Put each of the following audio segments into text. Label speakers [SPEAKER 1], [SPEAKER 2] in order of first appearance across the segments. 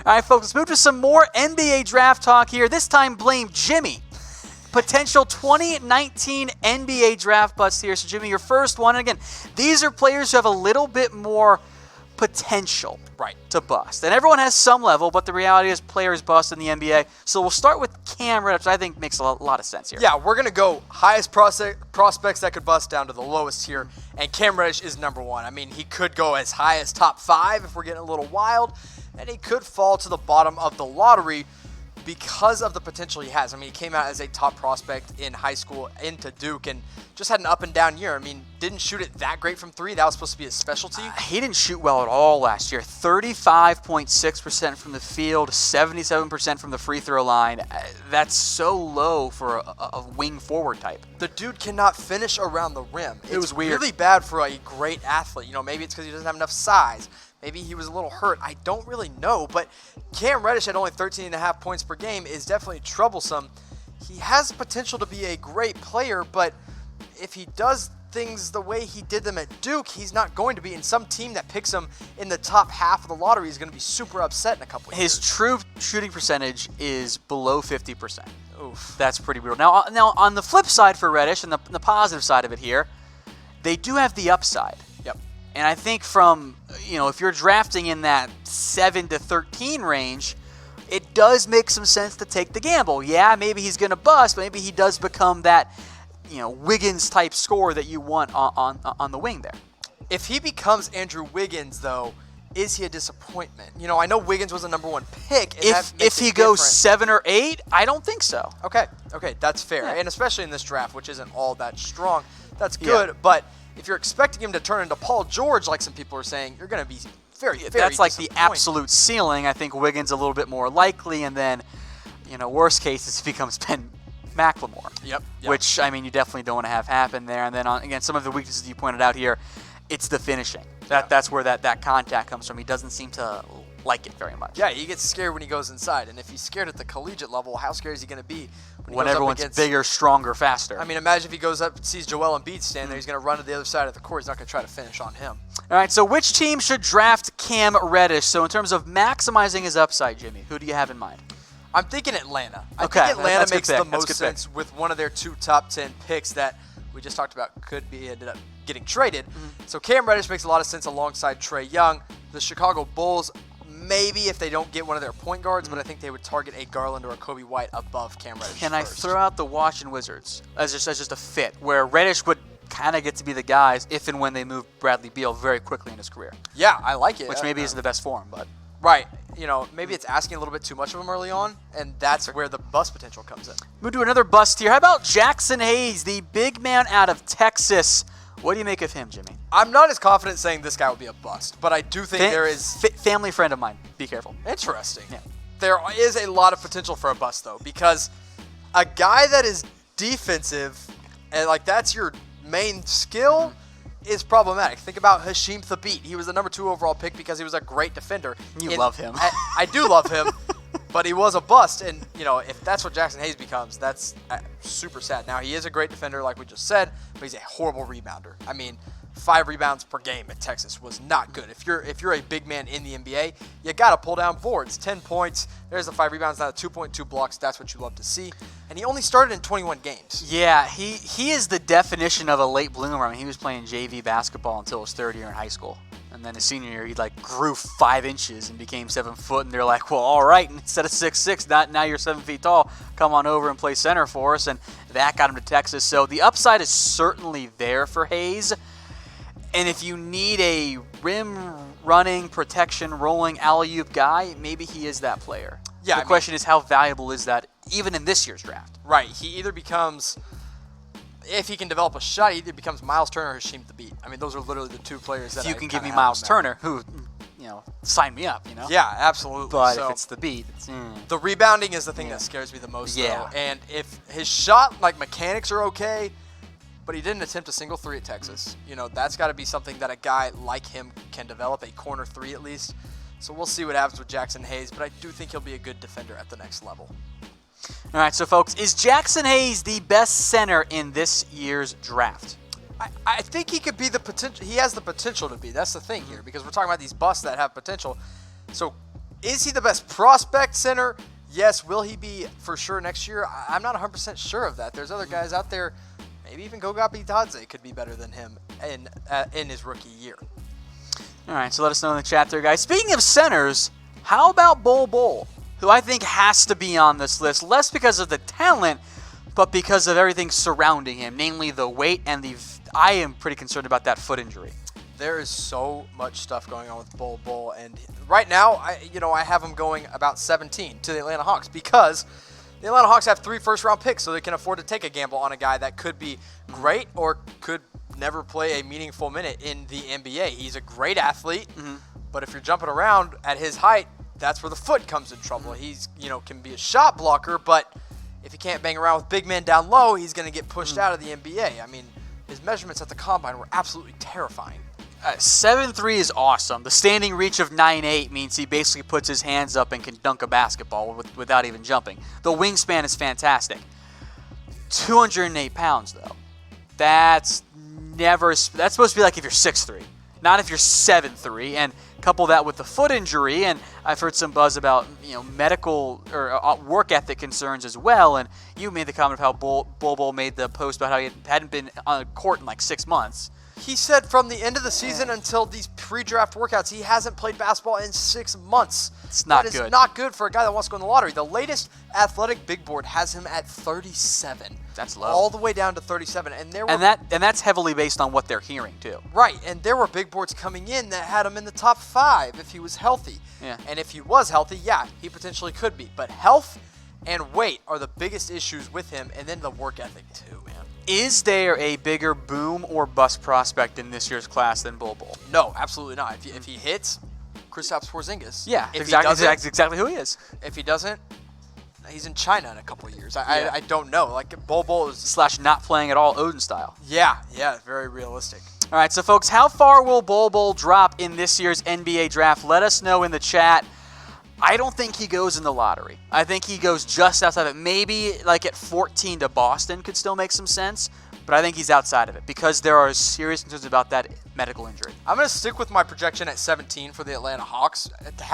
[SPEAKER 1] All right, folks, let's move to some more NBA draft talk here. This time, blame Jimmy. Potential 2019 NBA draft bust here. So, Jimmy, your first one. And again, these are players who have a little bit more potential to bust. And everyone has some level, but the reality is players bust in the NBA. So we'll start with Cam Reddish, which I think makes a lot of sense here.
[SPEAKER 2] Yeah, we're going to go highest prospects that could bust down to the lowest here. And Cam Reddish is number one. I mean, he could go as high as top 5 if we're getting a little wild. And he could fall to the bottom of the lottery because of the potential he has. I mean, he came out as a top prospect in high school into Duke and just had an up and down year. I mean, didn't shoot it that great from 3. That was supposed to be his specialty.
[SPEAKER 1] He didn't shoot well at all last year. 35.6% from the field, 77% from the free throw line. That's so low for a wing forward type.
[SPEAKER 2] The dude cannot finish around the rim.
[SPEAKER 1] It was weird.
[SPEAKER 2] It's really bad for a great athlete. You know, maybe it's because he doesn't have enough size. Maybe he was a little hurt. I don't really know. But Cam Reddish at only 13.5 points per game is definitely troublesome. He has potential to be a great player, but if he does things the way he did them at Duke, he's not going to be. And some team that picks him in the top half of the lottery is going to be super upset in a couple of years.
[SPEAKER 1] His true shooting percentage is below 50%. Oof. That's pretty brutal. Now on the flip side for Reddish, and the positive side of it here, they do have the upside.
[SPEAKER 2] Yep.
[SPEAKER 1] And I think from, if you're drafting in that 7 to 13 range, it does make some sense to take the gamble. Yeah, maybe he's going to bust, but maybe he does become that, Wiggins-type scorer that you want on the wing there.
[SPEAKER 2] If he becomes Andrew Wiggins, though, is he a disappointment? I know Wiggins was a number 1 pick. And
[SPEAKER 1] if he goes 7 or 8, I don't think so.
[SPEAKER 2] Okay, that's fair. Yeah. And especially in this draft, which isn't all that strong, that's good.
[SPEAKER 1] Yeah.
[SPEAKER 2] But if you're expecting him to turn into Paul George, like some people are saying, you're going to be very
[SPEAKER 1] That's like the absolute ceiling. I think Wiggins a little bit more likely, and then, worst case is if he becomes Ben McLemore.
[SPEAKER 2] Yep.
[SPEAKER 1] Which, you definitely don't want to have happen there. And then, again, some of the weaknesses you pointed out here, it's the finishing. That's where that contact comes from. He doesn't seem to like it very much.
[SPEAKER 2] Yeah, he gets scared when he goes inside. And if he's scared at the collegiate level, how scared is he going to be
[SPEAKER 1] when everyone's bigger, stronger, faster?
[SPEAKER 2] I mean, imagine if he goes up and sees Joel Embiid stand there. He's going to run to the other side of the court. He's not going to try to finish on him.
[SPEAKER 1] All right, so which team should draft Cam Reddish? So in terms of maximizing his upside, Jimmy, who do you have in mind?
[SPEAKER 2] I'm thinking Atlanta. I
[SPEAKER 1] Okay,
[SPEAKER 2] think Atlanta makes the
[SPEAKER 1] pick.
[SPEAKER 2] most sense with one of their 2 top 10 picks that we just talked about could be ended up getting traded. So Cam Reddish makes a lot of sense alongside Trae Young. The Chicago Bulls, maybe if they don't get one of their point guards, but I think they would target a Garland or a Kobe White above Cam Reddish.
[SPEAKER 1] Can I throw out the Washington Wizards as just a fit, where Reddish would kind of get to be the guys if and when they move Bradley Beal very quickly in his career?
[SPEAKER 2] Yeah, I like it.
[SPEAKER 1] Which maybe isn't the best form, but...
[SPEAKER 2] Right. Maybe it's asking a little bit too much of him early on, and that's where the bust potential comes in.
[SPEAKER 1] We'll do another bust here. How about Jaxson Hayes, the big man out of Texas? What do you make of him, Jimmy?
[SPEAKER 2] I'm not as confident saying this guy will be a bust, but I do think there is...
[SPEAKER 1] Family friend of mine. Be careful.
[SPEAKER 2] Interesting.
[SPEAKER 1] Yeah.
[SPEAKER 2] There is a lot of potential for a bust, though, because a guy that is defensive, and that's your main skill, is problematic. Think about Hasheem Thabeet. He was the number 2 overall pick because he was a great defender.
[SPEAKER 1] You love him.
[SPEAKER 2] I do love him, but he was a bust. And, if that's what Jaxson Hayes becomes, that's super sad. Now, he is a great defender, like we just said, but he's a horrible rebounder. I mean, 5 rebounds per game at Texas was not good. If you're a big man in the NBA, you got to pull down boards. 10 points, there's the 5 rebounds, now 2.2 blocks. That's what you love to see. And he only started in 21 games.
[SPEAKER 1] Yeah, he is the definition of a late bloomer. I mean, he was playing JV basketball until his 3rd year in high school. And then his senior year, he grew 5 inches and became 7 foot. And they're like, well, all right, instead of 6'6", now you're 7 feet tall. Come on over and play center for us. And that got him to Texas. So the upside is certainly there for Hayes. And if you need a rim running, protection, rolling alley-oop guy, maybe he is that player.
[SPEAKER 2] Yeah,
[SPEAKER 1] the question is, how valuable is that even in this year's draft?
[SPEAKER 2] Right. He either becomes, if he can develop a shot, he either becomes Miles Turner or Hasheem Thabeet. I mean, those are literally the 2 players that
[SPEAKER 1] you can give me Miles Turner, who, sign me up,
[SPEAKER 2] Yeah, absolutely.
[SPEAKER 1] But if it's Thabeet,
[SPEAKER 2] the rebounding is the thing that scares me the most, though. And if his shot, mechanics are okay, but he didn't attempt a single 3 at Texas. That's got to be something that a guy like him can develop, a corner 3 at least. So we'll see what happens with Jaxson Hayes, but I do think he'll be a good defender at the next level.
[SPEAKER 1] All right, so folks, is Jaxson Hayes the best center in this year's draft?
[SPEAKER 2] I think he could be the potential. He has the potential to be. That's the thing here, because we're talking about these busts that have potential. So Is he the best prospect center? Yes. Will he be for sure next year? I'm not 100% sure of that. There's other guys out there, maybe even Goga Bitadze could be better than him in his rookie year.
[SPEAKER 1] All right, so let us know in the chat there, guys. Speaking of centers, how about Bol Bol, who I think has to be on this list, less because of the talent, but because of everything surrounding him, namely the weight and I am pretty concerned about that foot injury.
[SPEAKER 2] There is so much stuff going on with Bol Bol, and right now, I have him going about 17 to the Atlanta Hawks because the Atlanta Hawks have 3 first-round picks, so they can afford to take a gamble on a guy that could be great or could never play a meaningful minute in the NBA. He's a great athlete, but if you're jumping around at his height, that's where the foot comes in trouble. He's, can be a shot blocker, but if he can't bang around with big men down low, he's going to get pushed out of the NBA. I mean, his measurements at the combine were absolutely terrifying.
[SPEAKER 1] 7'3" is awesome. The standing reach of 9'8" means he basically puts his hands up and can dunk a basketball without even jumping. The wingspan is fantastic. 208 pounds, though. That's supposed to be like if you're 6'3", not if you're 7'3", and couple that with the foot injury, and I've heard some buzz about medical or work ethic concerns as well. And you made the comment of how Bol Bol made the post about how he hadn't been on a court in like 6 months.
[SPEAKER 2] He said from the end of the season until these pre-draft workouts, he hasn't played basketball in 6 months.
[SPEAKER 1] It's not good.
[SPEAKER 2] That is not good for a guy that wants to go in the lottery. The latest athletic big board has him at 37.
[SPEAKER 1] That's low.
[SPEAKER 2] All the way down to 37. And
[SPEAKER 1] that's heavily based on what they're hearing, too.
[SPEAKER 2] Right, and there were big boards coming in that had him in the top 5 if he was healthy.
[SPEAKER 1] Yeah.
[SPEAKER 2] And if he was healthy, yeah, he potentially could be. But health and weight are the biggest issues with him, and then the work ethic, too, man.
[SPEAKER 1] Is there a bigger boom or bust prospect in this year's class than Bol Bol?
[SPEAKER 2] No, absolutely not. If he hits, Kristaps Porzingis.
[SPEAKER 1] Yeah,
[SPEAKER 2] if
[SPEAKER 1] that's exactly who he is.
[SPEAKER 2] If he doesn't, he's in China in a couple of years. I don't know. Like Bol Bol is
[SPEAKER 1] / not playing at all Odin style.
[SPEAKER 2] Yeah, very realistic.
[SPEAKER 1] All right, so folks, how far will Bol Bol drop in this year's NBA draft? Let us know in the chat. I don't think he goes in the lottery. I think he goes just outside of it. Maybe like at 14 to Boston could still make some sense, but I think he's outside of it because there are serious concerns about that medical injury.
[SPEAKER 2] I'm going to stick with my projection at 17 for the Atlanta Hawks.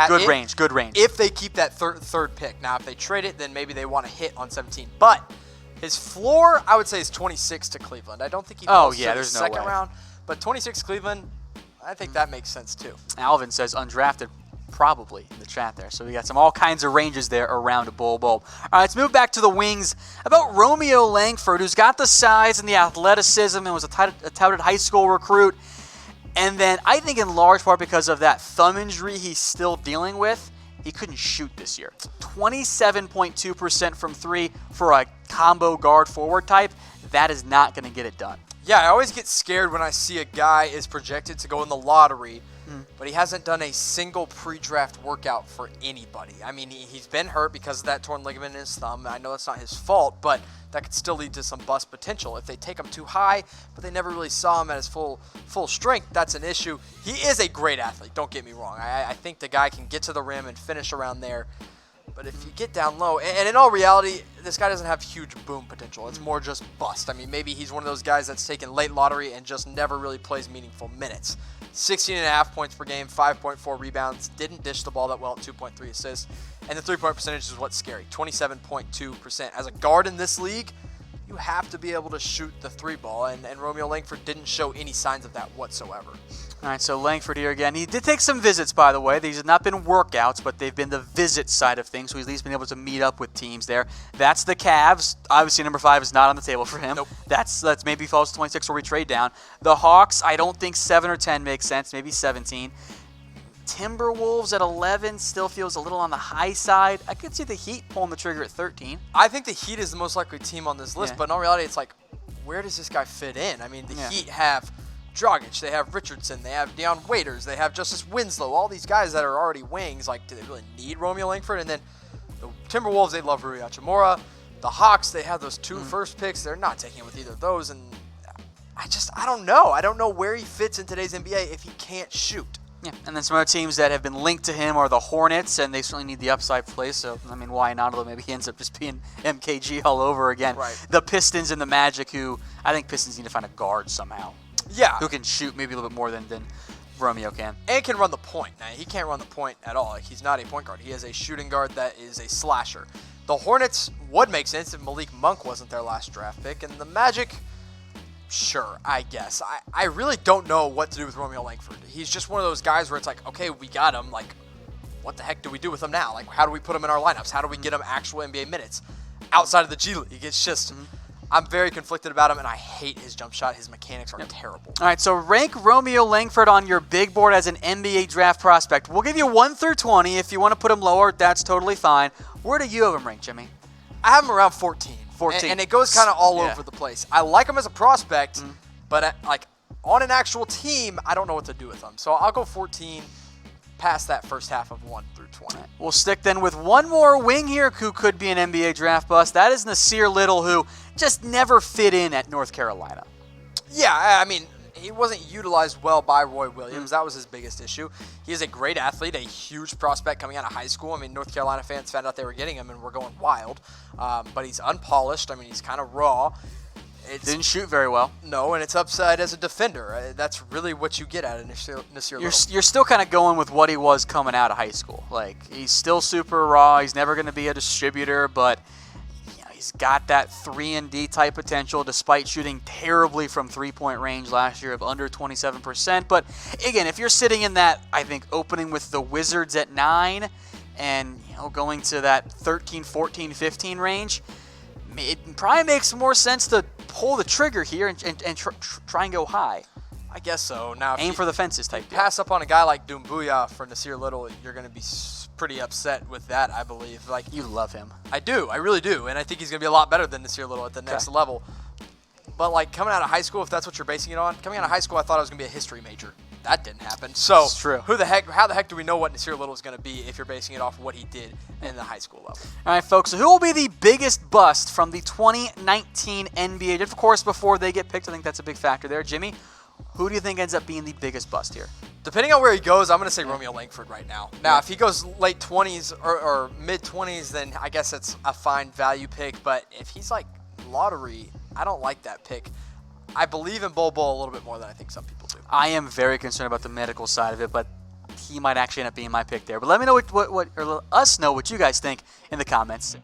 [SPEAKER 1] Good range.
[SPEAKER 2] If they keep that third pick. Now, if they trade it, then maybe they want to hit on 17. But his floor, I would say, is 26 to Cleveland. I don't think he falls to the second round. But 26 Cleveland, I think that makes sense too.
[SPEAKER 1] Alvin says undrafted. Probably in the chat there. So we got all kinds of ranges there around Bol Bol. All right, let's move back to the wings. About Romeo Langford, who's got the size and the athleticism and was a touted high school recruit. And then I think in large part because of that thumb injury he's still dealing with, he couldn't shoot this year. 27.2% from 3 for a combo guard forward type. That is not going to get it done.
[SPEAKER 2] Yeah, I always get scared when I see a guy is projected to go in the lottery, but he hasn't done a single pre-draft workout for anybody. I mean, he's been hurt because of that torn ligament in his thumb. I know that's not his fault, but that could still lead to some bust potential. If they take him too high, but they never really saw him at his full strength, that's an issue. He is a great athlete, don't get me wrong. I think the guy can get to the rim and finish around there. But if you get down low, and in all reality, this guy doesn't have huge boom potential. It's more just bust. I mean, maybe he's one of those guys that's taken late lottery and just never really plays meaningful minutes. 16.5 points per game, 5.4 rebounds, didn't dish the ball that well at 2.3 assists, and the three-point percentage is what's scary, 27.2%. As a guard in this league, you have to be able to shoot the three ball, and Romeo Langford didn't show any signs of that whatsoever.
[SPEAKER 1] All right, so Langford here again. He did take some visits, by the way. These have not been workouts, but they've been the visit side of things, so he's at least been able to meet up with teams there. That's the Cavs. Obviously, number 5 is not on the table for him.
[SPEAKER 2] Nope.
[SPEAKER 1] That's maybe falls to 26 where we trade down. The Hawks, I don't think 7 or 10 makes sense, maybe 17. Timberwolves at 11 still feels a little on the high side. I could see the Heat pulling the trigger at 13.
[SPEAKER 2] I think the Heat is the most likely team on this list,
[SPEAKER 1] Yeah.
[SPEAKER 2] but in all reality, it's like, where does this guy fit in? I mean, the Heat have Dragic, they have Richardson, they have Deion Waiters, they have Justice Winslow, all these guys that are already wings. Like, do they really need Romeo Langford? And then the Timberwolves, they love Rui Hachimura. The Hawks, they have those 2 first picks. They're not taking him with either of those. And I don't know. I don't know where he fits in today's NBA if he can't shoot.
[SPEAKER 1] Yeah, and then some other teams that have been linked to him are the Hornets, and they certainly need the upside play. So, I mean, why not? Although maybe he ends up just being MKG all over again.
[SPEAKER 2] Right.
[SPEAKER 1] The Pistons and the Magic, who I think Pistons need to find a guard somehow.
[SPEAKER 2] Yeah.
[SPEAKER 1] Who can shoot maybe a little bit more than Romeo can.
[SPEAKER 2] And can run the point. Now, he can't run the point at all. Like, he's not a point guard. He is a shooting guard that is a slasher. The Hornets would make sense if Malik Monk wasn't their last draft pick. And the Magic, sure, I guess. I really don't know what to do with Romeo Langford. He's just one of those guys where it's like, okay, we got him. Like, what the heck do we do with him now? Like, how do we put him in our lineups? How do we get him actual NBA minutes outside of the G League? It's just... I'm very conflicted about him, and I hate his jump shot. His mechanics are terrible.
[SPEAKER 1] All right, so rank Romeo Langford on your big board as an NBA draft prospect. We'll give you 1 through 20. If you want to put him lower, that's totally fine. Where do you have him ranked, Jimmy?
[SPEAKER 2] I have him around 14.
[SPEAKER 1] 14.
[SPEAKER 2] And it goes kind of all over the place. I like him as a prospect, but like on an actual team, I don't know what to do with him. So I'll go 14 past that first half of 1 through 20.
[SPEAKER 1] We'll stick then with one more wing here who could be an NBA draft bust. That is Nassir Little, who just never fit in at North Carolina.
[SPEAKER 2] Yeah, I mean, he wasn't utilized well by Roy Williams. That was his biggest issue. He is a great athlete, a huge prospect coming out of high school. I mean, North Carolina fans found out they were getting him and were going wild. But he's unpolished. I mean, he's kind of raw.
[SPEAKER 1] Didn't shoot very well.
[SPEAKER 2] No, and it's upside as a defender. That's really what you get out of Nassir Little.
[SPEAKER 1] You're still kind of going with what he was coming out of high school. Like, he's still super raw. He's never going to be a distributor, but he's got that 3-and-D type potential despite shooting terribly from three-point range last year of under 27%. But, again, if you're sitting in that, I think, opening with the Wizards at 9 and going to that 13, 14, 15 range, it probably makes more sense to pull the trigger here and try and go high.
[SPEAKER 2] I guess so. Now,
[SPEAKER 1] aim for the fences type deal.
[SPEAKER 2] Pass up on a guy like Doumbouya for Nassir Little, you're going to be pretty upset with that, I believe. Like,
[SPEAKER 1] you love him.
[SPEAKER 2] I do. I really do. And I think he's going to be a lot better than Nassir Little at the next level. But, like, coming out of high school, if that's what you're basing it on, coming out of high school, I thought I was going to be a history major. That didn't happen. So,
[SPEAKER 1] it's true.
[SPEAKER 2] How the heck do we know what Nassir Little is going to be if you're basing it off of what he did in the high school level?
[SPEAKER 1] All right, folks. So who will be the biggest bust from the 2019 NBA? Of course, before they get picked, I think that's a big factor there. Jimmy, who do you think ends up being the biggest bust here?
[SPEAKER 2] Depending on where he goes, I'm going to say Romeo Langford right now. Now, if he goes late 20s or mid 20s, then I guess it's a fine value pick. But if he's like lottery, I don't like that pick. I believe in Bol Bol a little bit more than I think some people do.
[SPEAKER 1] I am very concerned about the medical side of it, but he might actually end up being my pick there. But let me know or let us know what you guys think in the comments.